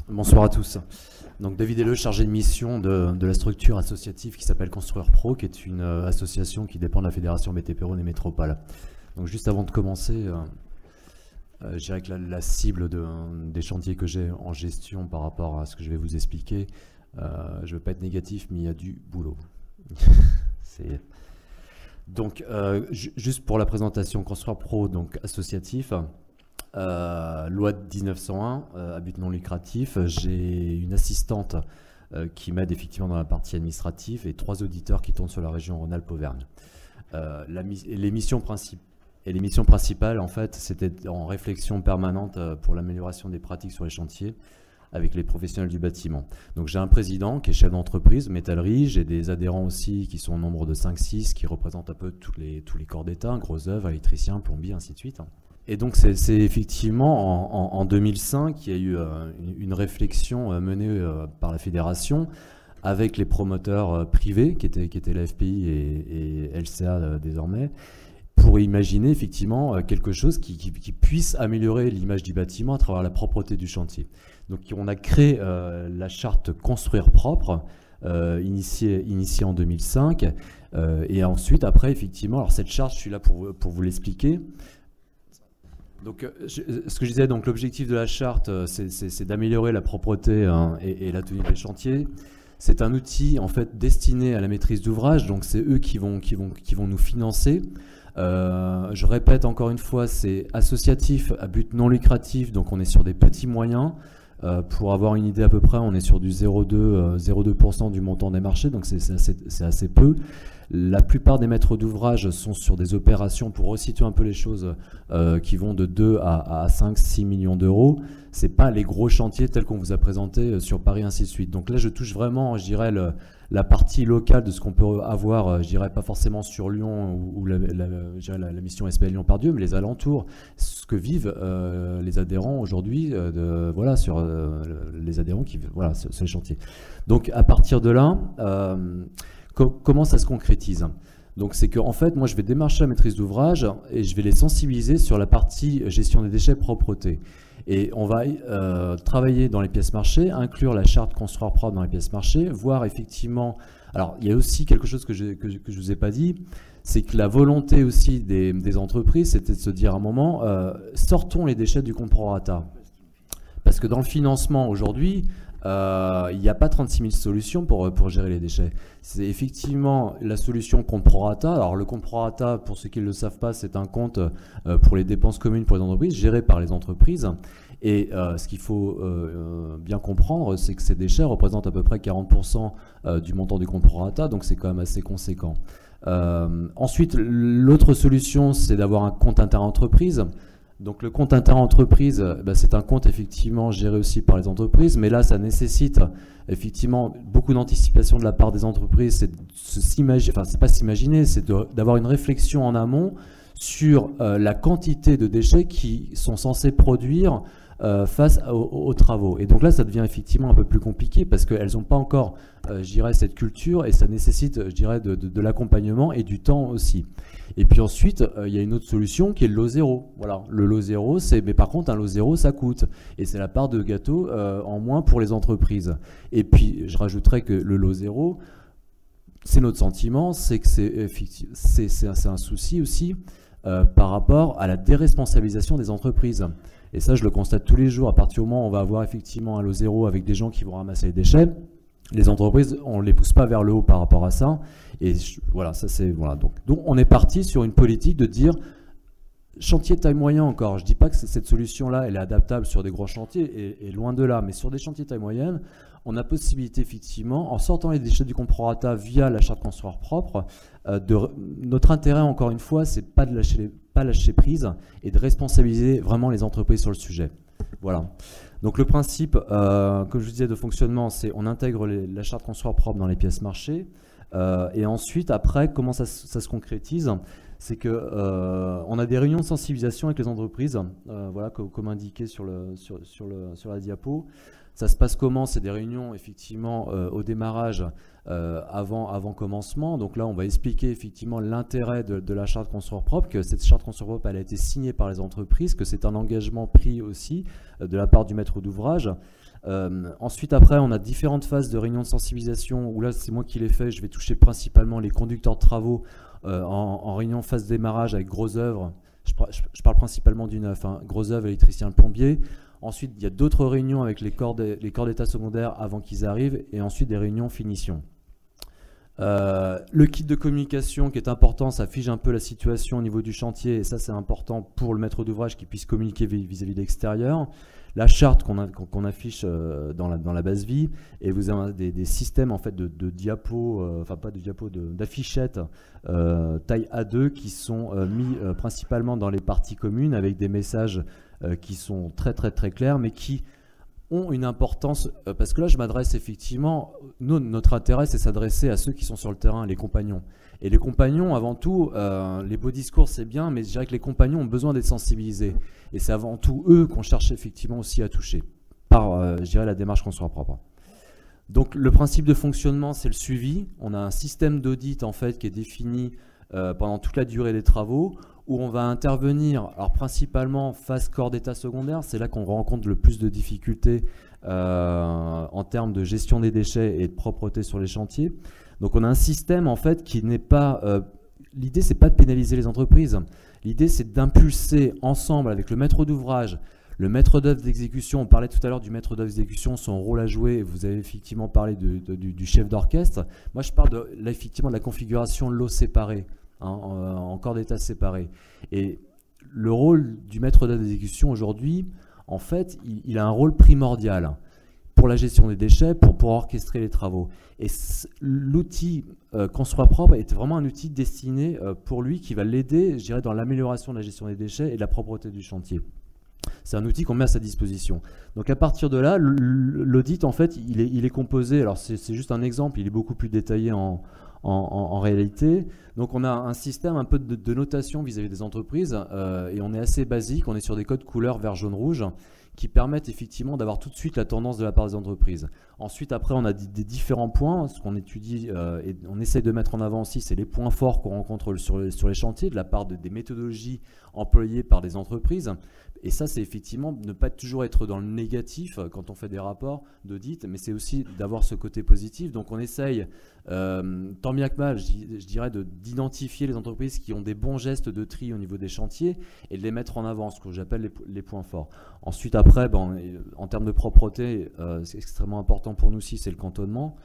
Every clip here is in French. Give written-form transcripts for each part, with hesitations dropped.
Bonsoir à tous. Donc David Helleux, chargé de mission de la structure associative qui s'appelle Construire Pro, qui est une association qui dépend de la Fédération BTP-Rhône et Métropole. Donc juste avant de commencer, je dirais que la cible des chantiers que j'ai en gestion par rapport à ce que je vais vous expliquer, je ne veux pas être négatif, mais il y a du boulot. Donc juste pour la présentation, Construire Pro, donc associatif. Loi de 1901, à but non lucratif. J'ai une assistante qui m'aide effectivement dans la partie administrative et 3 auditeurs qui tournent sur la région Rhône-Alpes-Auvergne. Les missions principales, en fait, c'était en réflexion permanente pour l'amélioration des pratiques sur les chantiers avec les professionnels du bâtiment. Donc j'ai un président qui est chef d'entreprise, métallerie, j'ai des adhérents aussi qui sont au nombre de 5-6, qui représentent un peu tous les corps d'État, gros œuvres, électriciens, plombiers, ainsi de suite. Et donc c'est effectivement en 2005 qu'il y a eu une réflexion menée par la fédération avec les promoteurs privés qui étaient la FPI et LCA désormais, pour imaginer effectivement quelque chose qui puisse améliorer l'image du bâtiment à travers la propreté du chantier. Donc on a créé la charte Construire Propre, initiée en 2005, et ensuite après effectivement, alors cette charte, je suis là pour vous l'expliquer. Donc, ce que je disais, donc l'objectif de la charte, c'est d'améliorer la propreté et la tenue des chantiers. C'est un outil en fait destiné à la maîtrise d'ouvrage, donc c'est eux qui vont nous financer. Je répète encore une fois, c'est associatif à but non lucratif, donc on est sur des petits moyens. Pour avoir une idée à peu près, on est sur du 0,2% du montant des marchés, donc c'est assez peu. La plupart des maîtres d'ouvrage sont sur des opérations, pour resituer un peu les choses, qui vont de 2 à 5-6 millions d'euros. Ce n'est pas les gros chantiers tels qu'on vous a présenté sur Paris, ainsi de suite. Donc là, je touche vraiment, je dirais, la partie locale de ce qu'on peut avoir, je dirais pas forcément sur Lyon ou la mission SPL Lyon-Part-Dieu, mais les alentours, ce que vivent les adhérents aujourd'hui, voilà, sur les adhérents qui voilà, sur les chantiers. Donc à partir de là, comment ça se concrétise? Donc c'est qu'en fait, moi je vais démarcher la maîtrise d'ouvrage et je vais les sensibiliser sur la partie gestion des déchets, propreté. Et on va travailler dans les pièces marchées, inclure la charte Construire Propre dans les pièces marchées, voir effectivement... Alors il y a aussi quelque chose que je ne vous ai pas dit, c'est que la volonté aussi des entreprises, c'était de se dire à un moment, sortons les déchets du compte prorata. Parce que dans le financement aujourd'hui, il n'y a pas 36 000 solutions pour gérer les déchets. C'est effectivement la solution compte prorata. Alors le compte prorata, pour ceux qui ne le savent pas, c'est un compte pour les dépenses communes pour les entreprises, géré par les entreprises. Et ce qu'il faut bien comprendre, c'est que ces déchets représentent à peu près 40% du montant du compte prorata, donc c'est quand même assez conséquent. Ensuite, l'autre solution, c'est d'avoir un compte inter-entreprise. Donc le compte inter-entreprise, c'est un compte effectivement géré aussi par les entreprises, mais là ça nécessite effectivement beaucoup d'anticipation de la part des entreprises, c'est pas s'imaginer, c'est d'avoir une réflexion en amont sur la quantité de déchets qui sont censés produire face aux travaux. Et donc là, ça devient effectivement un peu plus compliqué parce qu'elles n'ont pas encore, je dirais, cette culture et ça nécessite, je dirais, de l'accompagnement et du temps aussi. Et puis ensuite, il y a une autre solution qui est le lot zéro. Voilà, le lot zéro, mais par contre, un lot zéro, ça coûte. Et c'est la part de gâteau en moins pour les entreprises. Et puis, je rajouterais que le lot zéro, c'est notre sentiment, c'est que c'est un souci aussi par rapport à la déresponsabilisation des entreprises. Et ça, je le constate tous les jours. À partir du moment où on va avoir effectivement un lot zéro avec des gens qui vont ramasser les déchets, les entreprises, on ne les pousse pas vers le haut par rapport à ça. Et voilà, ça c'est... Voilà. Donc on est parti sur une politique de dire chantier de taille moyenne encore. Je ne dis pas que cette solution-là, elle est adaptable sur des gros chantiers, et loin de là. Mais sur des chantiers de taille moyenne, on a possibilité effectivement, en sortant les déchets du compte prorata via la charte Construire Propre, notre intérêt, encore une fois, c'est pas de lâcher prise et de responsabiliser vraiment les entreprises sur le sujet. Voilà. Donc le principe, comme je vous disais, de fonctionnement, c'est on intègre la charte Construire Propre dans les pièces marchées. Et ensuite, après, comment ça se concrétise? c'est que on a des réunions de sensibilisation avec les entreprises, voilà, comme indiqué sur la diapo. Ça se passe comment? C'est des réunions effectivement au démarrage, avant commencement. Donc là, on va expliquer effectivement l'intérêt de la charte construire propre, que cette charte construire propre, elle a été signée par les entreprises, que c'est un engagement pris aussi de la part du maître d'ouvrage. Ensuite, après, on a différentes phases de réunions de sensibilisation, où là, c'est moi qui les fais. Je vais toucher principalement les conducteurs de travaux en réunion phase démarrage avec gros œuvres. Je parle principalement du neuf, hein, gros œuvres, électricien, plombier. Ensuite, il y a d'autres réunions avec les corps d'état secondaire avant qu'ils arrivent, et ensuite des réunions finition. Le kit de communication qui est important, ça fige un peu la situation au niveau du chantier, et ça c'est important pour le maître d'ouvrage qui puisse communiquer vis-à-vis de l'extérieur. La charte qu'on affiche dans la base vie, et vous avez des systèmes en fait de diapos, enfin pas de diapos, d'affichettes taille A2 qui sont mis principalement dans les parties communes avec des messages qui sont très clairs, mais qui ont une importance, parce que là je m'adresse effectivement, notre intérêt c'est s'adresser à ceux qui sont sur le terrain, les compagnons. Et les compagnons, avant tout, les beaux discours c'est bien, mais je dirais que les compagnons ont besoin d'être sensibilisés. Et c'est avant tout eux qu'on cherche effectivement aussi à toucher, par, je dirais, la démarche construire propre. Donc le principe de fonctionnement, c'est le suivi. On a un système d'audit en fait qui est défini pendant toute la durée des travaux, où on va intervenir, alors principalement phase corps d'état secondaire, c'est là qu'on rencontre le plus de difficultés en termes de gestion des déchets et de propreté sur les chantiers. Donc on a un système en fait qui n'est pas... l'idée c'est pas de pénaliser les entreprises, l'idée c'est d'impulser ensemble avec le maître d'ouvrage, le maître d'œuvre d'exécution. On parlait tout à l'heure du maître d'œuvre d'exécution, son rôle à jouer, et vous avez effectivement parlé du chef d'orchestre. Moi je parle effectivement de la configuration lot séparé, hein, en corps d'état séparé. Et le rôle du maître d'œuvre d'exécution aujourd'hui, en fait, il a un rôle primordial pour la gestion des déchets, pour orchestrer les travaux. Et l'outil construire propre est vraiment un outil destiné pour lui, qui va l'aider, je dirais, dans l'amélioration de la gestion des déchets et de la propreté du chantier. C'est un outil qu'on met à sa disposition. Donc à partir de là, l'audit, en fait, il est composé, alors c'est juste un exemple, il est beaucoup plus détaillé en réalité. Donc on a un système un peu de notation vis-à-vis des entreprises, et on est assez basique, on est sur des codes couleurs vert, jaune, rouge, qui permettent effectivement d'avoir tout de suite la tendance de la part des entreprises. Ensuite, après, on a des différents points. Ce qu'on étudie et on essaye de mettre en avant aussi, c'est les points forts qu'on rencontre sur les chantiers, de la part des méthodologies employées par des entreprises. Et ça, c'est effectivement ne pas toujours être dans le négatif quand on fait des rapports d'audit, mais c'est aussi d'avoir ce côté positif. Donc on essaye, tant bien que mal, je dirais, d'identifier les entreprises qui ont des bons gestes de tri au niveau des chantiers et de les mettre en avant, ce que j'appelle les points forts. Ensuite, après, en termes de propreté, c'est extrêmement important pour nous aussi, c'est le cantonnement.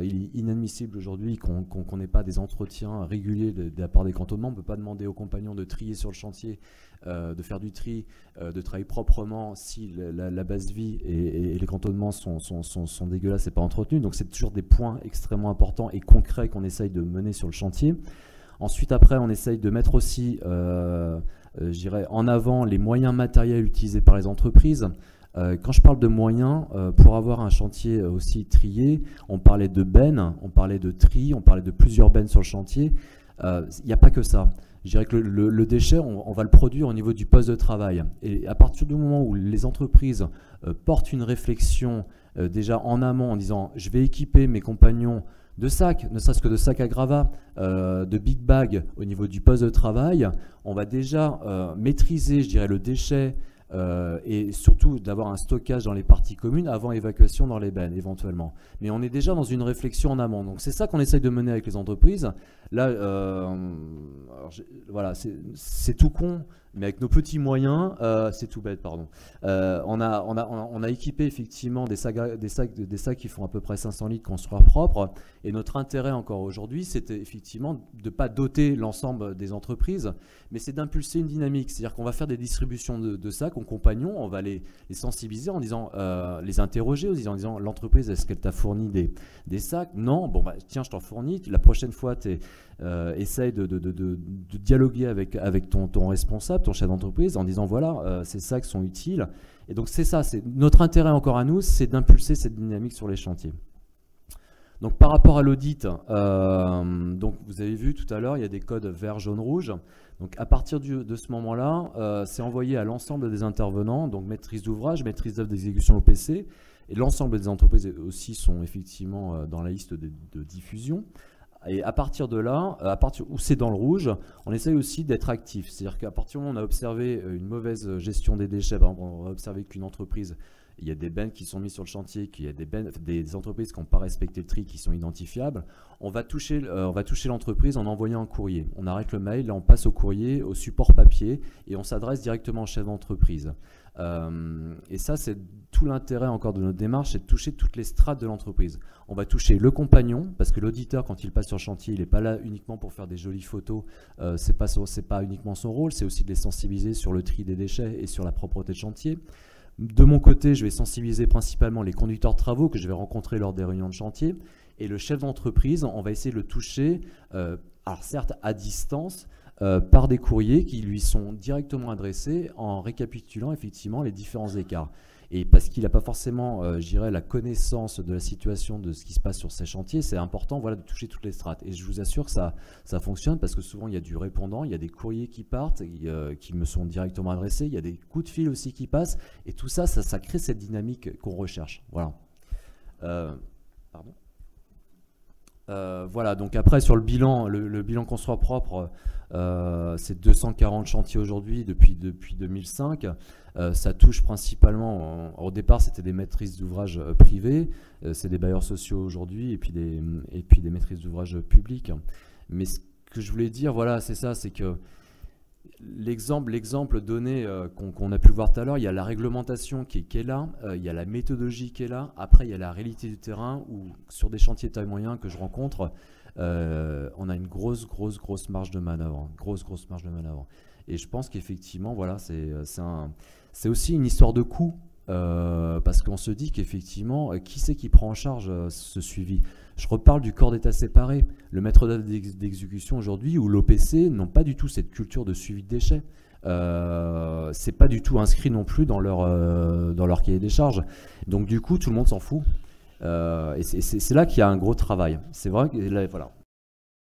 Il est inadmissible aujourd'hui qu'on n'ait pas des entretiens réguliers de la part des cantonnements. On ne peut pas demander aux compagnons de trier sur le chantier, de faire du tri, de travailler proprement si la base vie et les cantonnements sont dégueulasses et pas entretenus. Donc c'est toujours des points extrêmement importants et concrets qu'on essaye de mener sur le chantier. Ensuite, après, on essaye de mettre aussi, je dirais, en avant les moyens matériels utilisés par les entreprises. Quand je parle de moyens, pour avoir un chantier aussi trié, on parlait de bennes, on parlait de tri, on parlait de plusieurs bennes sur le chantier. Il n'y a pas que ça. Je dirais que le déchet, on va le produire au niveau du poste de travail. Et à partir du moment où les entreprises portent une réflexion déjà en amont en disant « je vais équiper mes compagnons de sacs, ne serait-ce que de sacs à gravats, de big bag au niveau du poste de travail », on va déjà maîtriser, je dirais, le déchet, et surtout d'avoir un stockage dans les parties communes avant évacuation dans les bennes éventuellement. Mais on est déjà dans une réflexion en amont. Donc c'est ça qu'on essaye de mener avec les entreprises. Là, voilà, c'est tout con, mais avec nos petits moyens, c'est tout bête, pardon. On a équipé effectivement des sacs qui font à peu près 500 litres construire propre. Et notre intérêt encore aujourd'hui, c'était effectivement de ne pas doter l'ensemble des entreprises, mais c'est d'impulser une dynamique. C'est-à-dire qu'on va faire des distributions de sacs aux compagnons, on va les sensibiliser en disant, les interroger en disant l'entreprise, est-ce qu'elle t'a fourni des sacs? Non, bon bah tiens, je t'en fournis. La prochaine fois, essaye de dialoguer avec ton responsable, ton chef d'entreprise, en disant voilà, ces sacs sont utiles. Et donc c'est ça, c'est notre intérêt encore à nous, c'est d'impulser cette dynamique sur les chantiers. Donc par rapport à l'audit, donc vous avez vu tout à l'heure, il y a des codes vert, jaune, rouge. Donc à partir de ce moment-là, c'est envoyé à l'ensemble des intervenants, donc maîtrise d'ouvrage, maîtrise d'œuvre d'exécution OPC, et l'ensemble des entreprises aussi sont effectivement dans la liste de diffusion. Et à partir de là, à partir où c'est dans le rouge, on essaye aussi d'être actif. C'est-à-dire qu'à partir du moment où on a observé une mauvaise gestion des déchets, par exemple, on a observé qu'une entreprise, il y a des bennes qui sont mises sur le chantier, qu'il y a des entreprises qui n'ont pas respecté le tri, qui sont identifiables, on va toucher l'entreprise en envoyant un courrier. On arrête le mail, là on passe au courrier, au support papier, et on s'adresse directement au chef d'entreprise. Et ça, c'est tout l'intérêt encore de notre démarche, c'est de toucher toutes les strates de l'entreprise. On va toucher le compagnon, parce que l'auditeur, quand il passe sur le chantier, il n'est pas là uniquement pour faire des jolies photos, c'est pas uniquement son rôle, c'est aussi de les sensibiliser sur le tri des déchets et sur la propreté de chantier. De mon côté, je vais sensibiliser principalement les conducteurs de travaux que je vais rencontrer lors des réunions de chantier, et le chef d'entreprise, on va essayer de le toucher, alors certes à distance, par des courriers qui lui sont directement adressés en récapitulant effectivement les différents écarts. Et parce qu'il n'a pas forcément, je dirais, la connaissance de la situation de ce qui se passe sur ces chantiers, c'est important, voilà, de toucher toutes les strates. Et je vous assure que ça fonctionne parce que souvent il y a du répondant, il y a des courriers qui partent, qui me sont directement adressés, il y a des coups de fil aussi qui passent, et tout ça, ça crée cette dynamique qu'on recherche. Voilà. Voilà, donc après sur le bilan construire propre, c'est 240 chantiers aujourd'hui depuis 2005. Ça touche principalement, au départ c'était des maîtrises d'ouvrage privées, c'est des bailleurs sociaux aujourd'hui et puis des maîtrises d'ouvrage publiques. Mais ce que je voulais dire, voilà, c'est ça, c'est que l'exemple donné qu'on a pu voir tout à l'heure, il y a la réglementation qui est là, il y a la méthodologie qui est là, après il y a la réalité du terrain où sur des chantiers de taille moyenne que je rencontre, on a une grosse marge de manœuvre, grosse marge de manœuvre. Et je pense qu'effectivement, voilà, c'est aussi une histoire de coût, parce qu'on se dit qu'effectivement, qui c'est qui prend en charge ce suivi? Je reparle du corps d'état séparé. Le maître d'œuvre d'exécution aujourd'hui ou l'OPC n'ont pas du tout cette culture de suivi de déchets. C'est pas du tout inscrit non plus dans leur cahier des charges. Donc du coup, tout le monde s'en fout. Et c'est là qu'il y a un gros travail. C'est vrai que là, voilà.